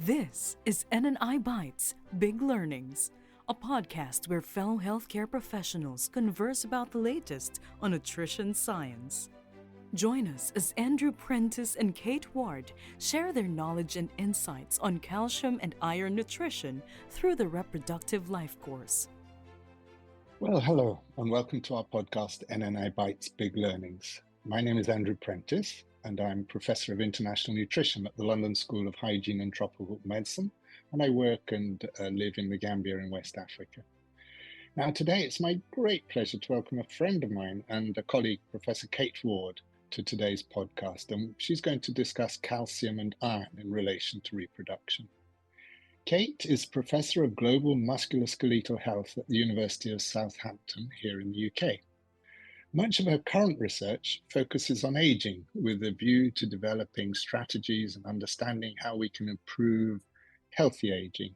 This is NNI Bites Big Learnings, a podcast where fellow healthcare professionals converse about the latest on nutrition science. Join us as Andrew Prentice and Kate Ward share their knowledge and insights on calcium and iron nutrition through the Reproductive Life course. Well, hello, and welcome to our podcast, NNI Bites Big Learnings. My name is Andrew Prentice, and I'm Professor of International Nutrition at the London School of Hygiene and Tropical Medicine, and I work and live in the Gambia in West Africa. Now, today it's my great pleasure to welcome a friend of mine and a colleague, Professor Kate Ward, to today's podcast, and she's going to discuss calcium and iron in relation to reproduction. Kate is Professor of Global Musculoskeletal Health at the University of Southampton here in the UK. Much of her current research focuses on aging with a view to developing strategies and understanding how we can improve healthy aging.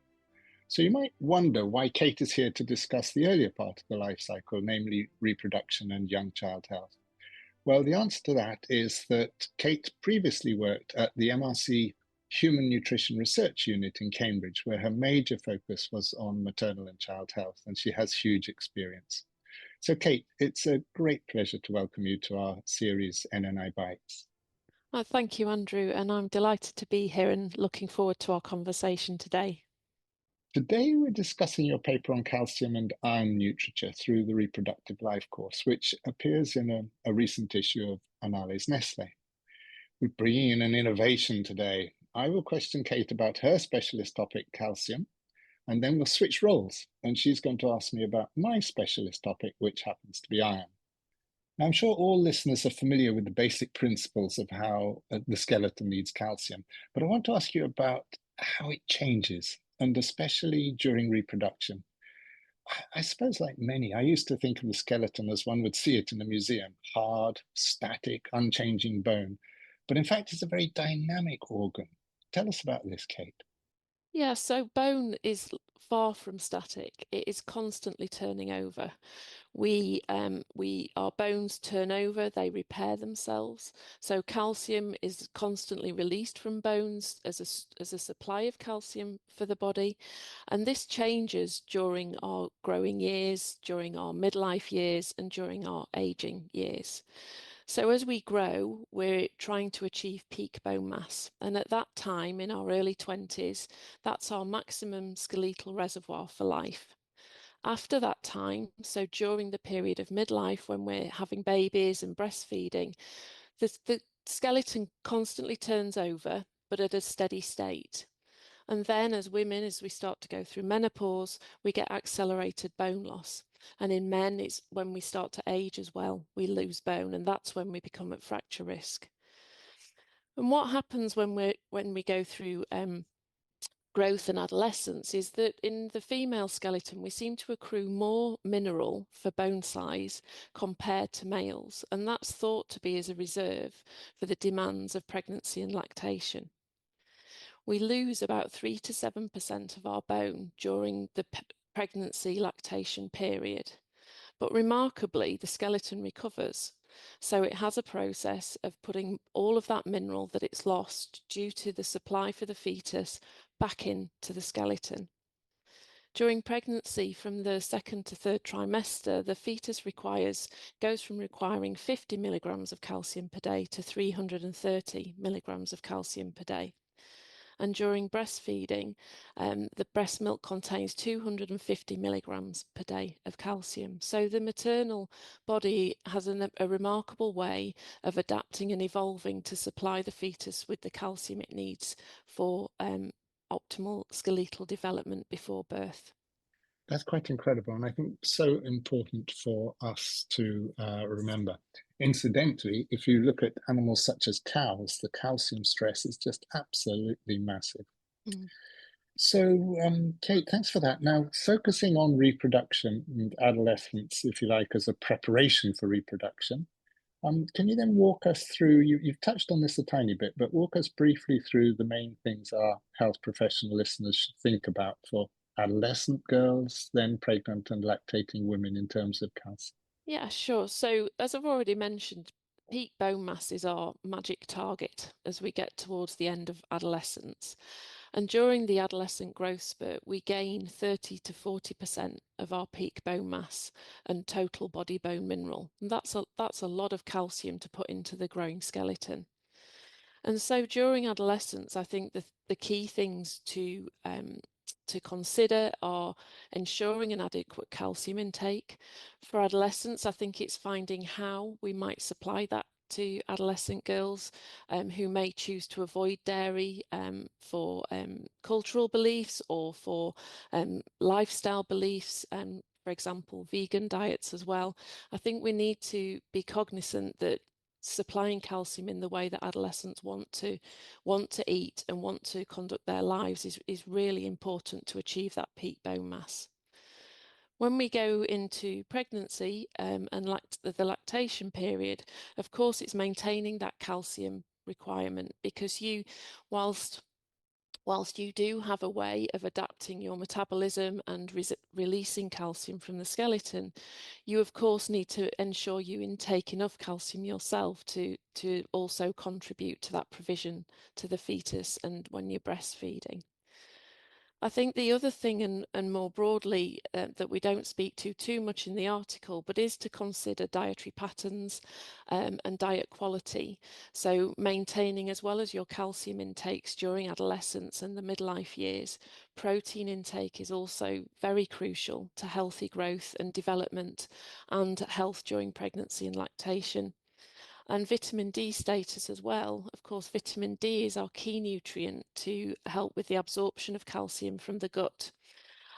So you might wonder why Kate is here to discuss the earlier part of the life cycle, namely reproduction and young child health. Well, the answer to that is that Kate previously worked at the MRC Human Nutrition Research Unit in Cambridge, where her major focus was on maternal and child health, and she has huge experience. So, Kate, it's a great pleasure to welcome you to our series NNI Bites. Thank you, Andrew, and I'm delighted to be here and looking forward to our conversation today. Today, we're discussing your paper on calcium and iron literature through the Reproductive Life course, which appears in a recent issue of Annales Nestlé. We're bringing in an innovation today. I will question Kate about her specialist topic, calcium, and then we'll switch roles, and she's going to ask me about my specialist topic, which happens to be iron. Now, I'm sure all listeners are familiar with the basic principles of how the skeleton needs calcium, but I want to ask you about how it changes, and especially during reproduction. I suppose, like many, I used to think of the skeleton as one would see it in a museum, hard, static, unchanging bone. But in fact, it's a very dynamic organ. Tell us about this, Kate. Yeah, so bone is far from static. It is constantly turning over. Our bones turn over, they repair themselves. So calcium is constantly released from bones as a supply of calcium for the body. And this changes during our growing years, during our midlife years, and during our aging years. So as we grow, we're trying to achieve peak bone mass. And at that time, in our early 20s, that's our maximum skeletal reservoir for life. After that time, so during the period of midlife when we're having babies and breastfeeding, the skeleton constantly turns over, but at a steady state. And then as women, as we start to go through menopause, we get accelerated bone loss. And in men, it's when we start to age as well, we lose bone, and that's when we become at fracture risk. And what happens when we go through growth and adolescence is that in the female skeleton, we seem to accrue more mineral for bone size compared to males. And that's thought to be as a reserve for the demands of pregnancy and lactation. We lose about 3 to 7% of our bone during the pregnancy lactation period. But remarkably, the skeleton recovers. So it has a process of putting all of that mineral that it's lost due to the supply for the fetus back into the skeleton. During pregnancy, from the second to third trimester, the fetus goes from requiring 50 milligrams of calcium per day to 330 milligrams of calcium per day. And during breastfeeding, the breast milk contains 250 milligrams per day of calcium. So the maternal body has a remarkable way of adapting and evolving to supply the fetus with the calcium it needs for optimal skeletal development before birth. That's quite incredible, and I think so important for us to remember. Incidentally, if you look at animals such as cows, the calcium stress is just absolutely massive. Mm. So, Kate, thanks for that. Now, focusing on reproduction and adolescence, if you like, as a preparation for reproduction, can you then walk us through, you've touched on this a tiny bit, but walk us briefly through the main things our health professional listeners should think about for adolescent girls, then pregnant and lactating women in terms of calcium? Yeah, sure. So as I've already mentioned, peak bone mass is our magic target as we get towards the end of adolescence. And during the adolescent growth spurt, we gain 30 to 40% of our peak bone mass and total body bone mineral. And that's a lot of calcium to put into the growing skeleton. And so during adolescence, I think the key things to consider are ensuring an adequate calcium intake. For adolescents, I think it's finding how we might supply that to adolescent girls who may choose to avoid dairy for cultural beliefs or for lifestyle beliefs, for example, vegan diets as well. I think we need to be cognizant that supplying calcium in the way that adolescents want to eat and want to conduct their lives is really important to achieve that peak bone mass. When we go into pregnancy and the lactation period, of course, it's maintaining that calcium requirement, because whilst you do have a way of adapting your metabolism and releasing calcium from the skeleton, you of course need to ensure you intake enough calcium yourself to also contribute to that provision to the fetus and when you're breastfeeding. I think the other thing, and more broadly, that we don't speak to too much in the article, but is to consider dietary patterns and diet quality. So maintaining, as well as your calcium intakes during adolescence and the midlife years, protein intake is also very crucial to healthy growth and development and health during pregnancy and lactation. And vitamin D status as well. Of course, vitamin D is our key nutrient to help with the absorption of calcium from the gut.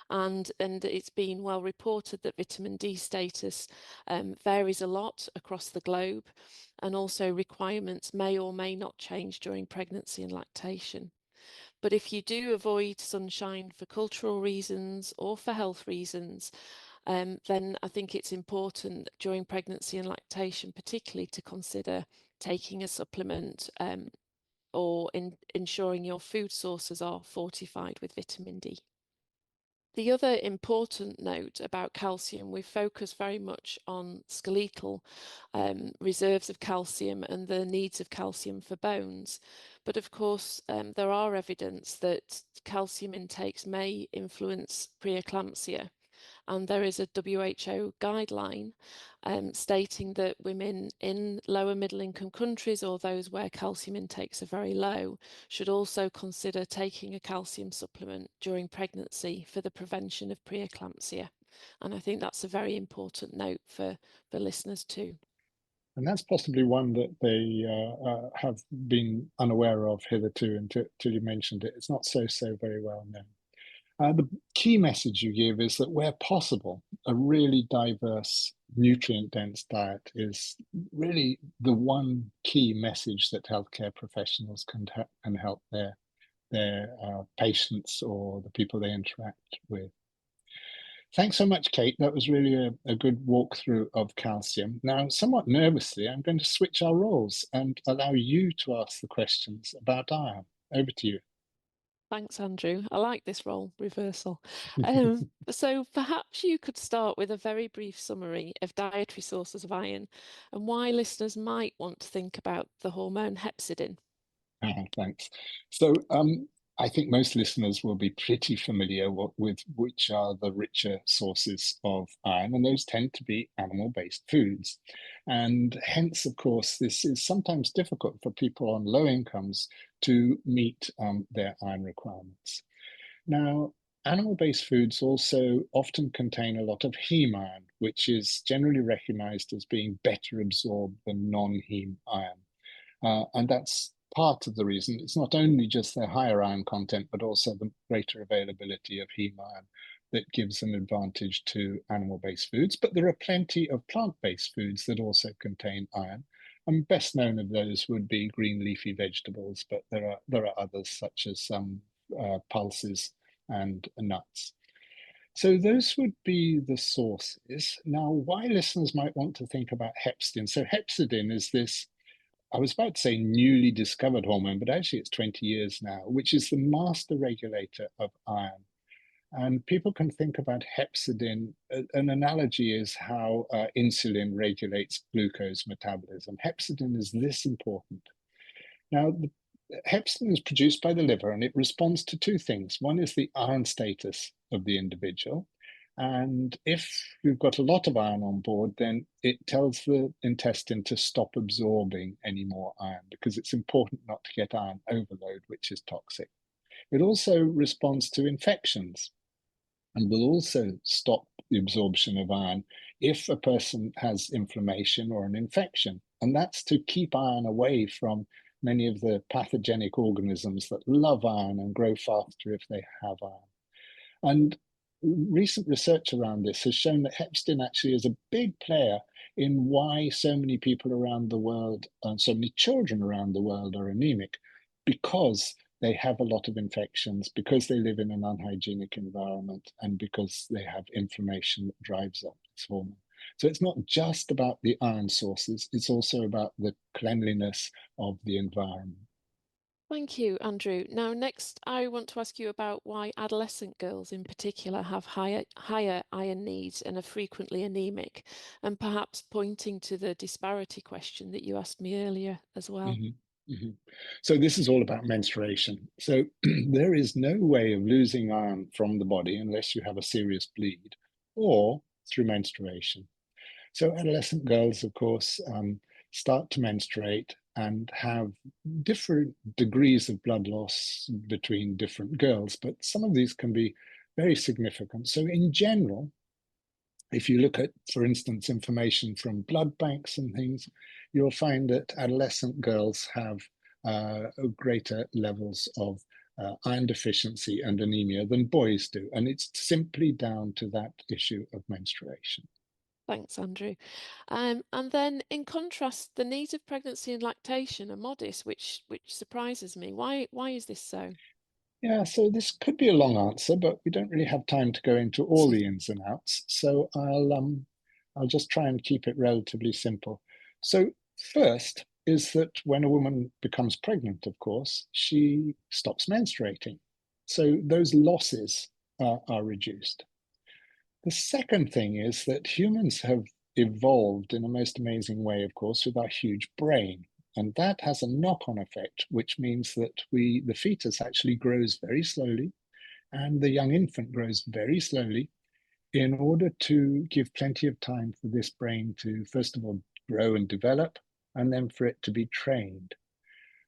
And it's been well reported that vitamin D status varies a lot across the globe, and also requirements may or may not change during pregnancy and lactation. But if you do avoid sunshine for cultural reasons or for health reasons, then I think it's important during pregnancy and lactation, particularly, to consider taking a supplement or ensuring your food sources are fortified with vitamin D. The other important note about calcium, we focus very much on skeletal reserves of calcium and the needs of calcium for bones. But of course, there are evidence that calcium intakes may influence preeclampsia. And there is a WHO guideline stating that women in lower middle income countries, or those where calcium intakes are very low, should also consider taking a calcium supplement during pregnancy for the prevention of preeclampsia. And I think that's a very important note for listeners too. And that's possibly one that they have been unaware of hitherto until you mentioned it. It's not so very well known. The key message you give is that where possible, a really diverse, nutrient-dense diet is really the one key message that healthcare professionals can help their patients or the people they interact with. Thanks so much, Kate. That was really a good walkthrough of calcium. Now, somewhat nervously, I'm going to switch our roles and allow you to ask the questions about iron. Over to you. Thanks, Andrew. I like this role reversal. So perhaps you could start with a very brief summary of dietary sources of iron and why listeners might want to think about the hormone hepcidin. Thanks. So I think most listeners will be pretty familiar with which are the richer sources of iron, and those tend to be animal-based foods. And hence, of course, this is sometimes difficult for people on low incomes to meet their iron requirements. Now, animal-based foods also often contain a lot of heme iron, which is generally recognized as being better absorbed than non-heme iron. And that's part of the reason. It's not only just their higher iron content, but also the greater availability of heme iron that gives an advantage to animal-based foods. But there are plenty of plant-based foods that also contain iron. And best known of those would be green leafy vegetables, but there are others such as some pulses and nuts. So those would be the sources. Now, why listeners might want to think about hepcidin. So hepcidin is this, I was about to say newly discovered hormone, but actually it's 20 years now, which is the master regulator of iron. And people can think about hepcidin. An analogy is how insulin regulates glucose metabolism. Hepcidin is this important. Now, hepcidin is produced by the liver and it responds to two things. One is the iron status of the individual. And if you've got a lot of iron on board, then it tells the intestine to stop absorbing any more iron because it's important not to get iron overload, which is toxic. It also responds to infections and will also stop the absorption of iron if a person has inflammation or an infection. And that's to keep iron away from many of the pathogenic organisms that love iron and grow faster if they have iron. And recent research around this has shown that hepcidin actually is a big player in why so many people around the world and so many children around the world are anemic, because they have a lot of infections, because they live in an unhygienic environment, and because they have inflammation that drives up this hormone. So it's not just about the iron sources, it's also about the cleanliness of the environment. Thank you, Andrew. Now, next, I want to ask you about why adolescent girls in particular have higher iron needs and are frequently anemic, and perhaps pointing to the disparity question that you asked me earlier as well. So this is all about menstruation. So there is no way of losing iron from the body unless you have a serious bleed or through menstruation. So adolescent girls, of course, start to menstruate and have different degrees of blood loss between different girls, but some of these can be very significant. So in general, if you look at, for instance, information from blood banks and things, you'll find that adolescent girls have greater levels of iron deficiency and anemia than boys do. And it's simply down to that issue of menstruation. Thanks, Andrew. And then, in contrast, the needs of pregnancy and lactation are modest, which surprises me. Why is this so? Yeah, so this could be a long answer, but we don't really have time to go into all the ins and outs. So I'll just try and keep it relatively simple. So first is that when a woman becomes pregnant, of course, she stops menstruating. So those losses are reduced. The second thing is that humans have evolved in a most amazing way, of course, with our huge brain. And that has a knock-on effect, which means that the fetus actually grows very slowly and the young infant grows very slowly in order to give plenty of time for this brain to, first of all, grow and develop, and then for it to be trained.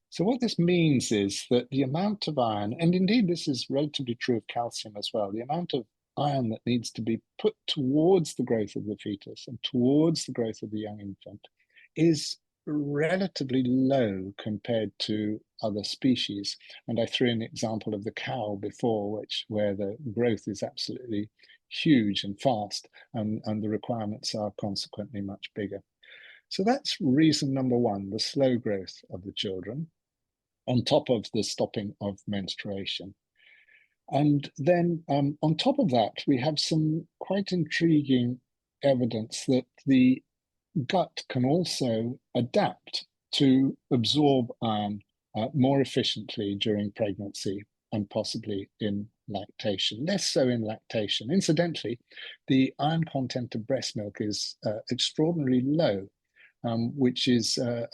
So what this means is that the amount of iron, and indeed this is relatively true of calcium as well, the amount of iron that needs to be put towards the growth of the fetus and towards the growth of the young infant is relatively low compared to other species. And I threw an example of the cow before, where the growth is absolutely huge and fast, and the requirements are consequently much bigger. So that's reason number one, the slow growth of the children, on top of the stopping of menstruation. And then on top of that, we have some quite intriguing evidence that the gut can also adapt to absorb iron more efficiently during pregnancy and possibly in lactation, less so in lactation. Incidentally, the iron content of breast milk is extraordinarily low, which is a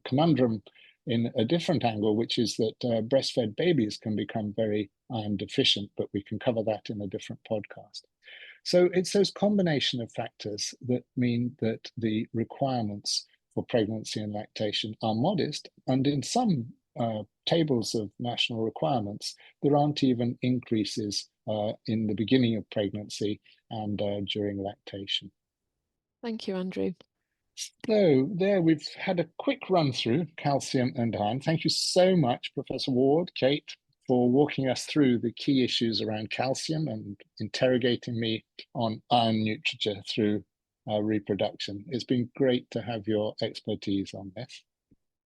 conundrum in a different angle, which is that breastfed babies can become very iron deficient, but we can cover that in a different podcast. So it's those combination of factors that mean that the requirements for pregnancy and lactation are modest, and in some tables of national requirements, there aren't even increases in the beginning of pregnancy and during lactation. Thank you, Andrew. So there we've had a quick run through calcium and iron. Thank you so much, Professor Ward, Kate, for walking us through the key issues around calcium and interrogating me on iron literature through reproduction. It's been great to have your expertise on this.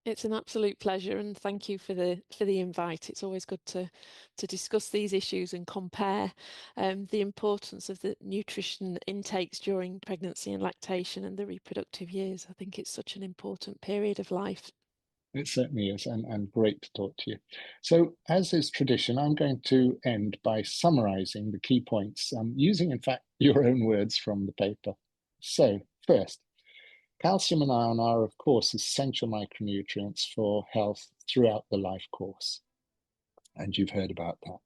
It's an absolute pleasure, and thank you for the invite. It's always good to discuss these issues and compare the importance of the nutrition intakes during pregnancy and lactation and the reproductive years. I think it's such an important period of life. It certainly is, and great to talk to you. So, as is tradition, I'm going to end by summarizing the key points, using, in fact, your own words from the paper. So, first, Calcium and iron are, of course, essential micronutrients for health throughout the life course, and you've heard about that.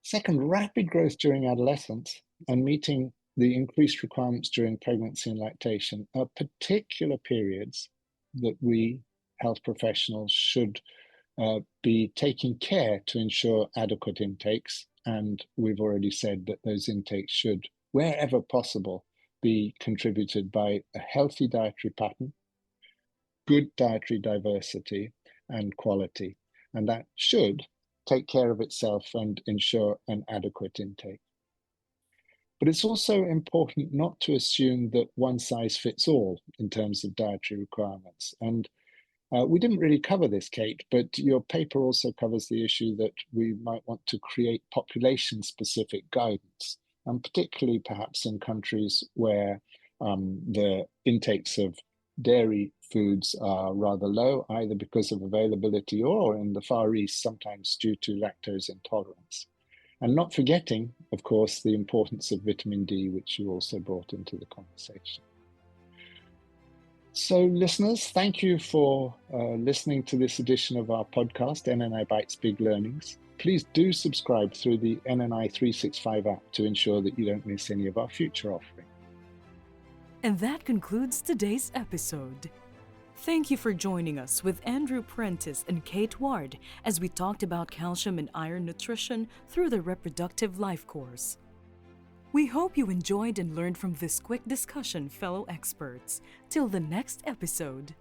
Second, rapid growth during adolescence and meeting the increased requirements during pregnancy and lactation are particular periods that we health professionals should be taking care to ensure adequate intakes. And we've already said that those intakes should, wherever possible, be contributed by a healthy dietary pattern, good dietary diversity and quality. And that should take care of itself and ensure an adequate intake. But it's also important not to assume that one size fits all in terms of dietary requirements. And we didn't really cover this, Kate, but your paper also covers the issue that we might want to create population-specific guidance, and particularly perhaps in countries where the intakes of dairy foods are rather low, either because of availability or in the Far East, sometimes due to lactose intolerance. And not forgetting, of course, the importance of vitamin D, which you also brought into the conversation. So listeners, thank you for listening to this edition of our podcast, NNI Bites Big Learnings. Please do subscribe through the NNI 365 app to ensure that you don't miss any of our future offerings. And that concludes today's episode. Thank you for joining us with Andrew Prentice and Kate Ward as we talked about calcium and iron nutrition through the Reproductive Life course. We hope you enjoyed and learned from this quick discussion, fellow experts. Till the next episode.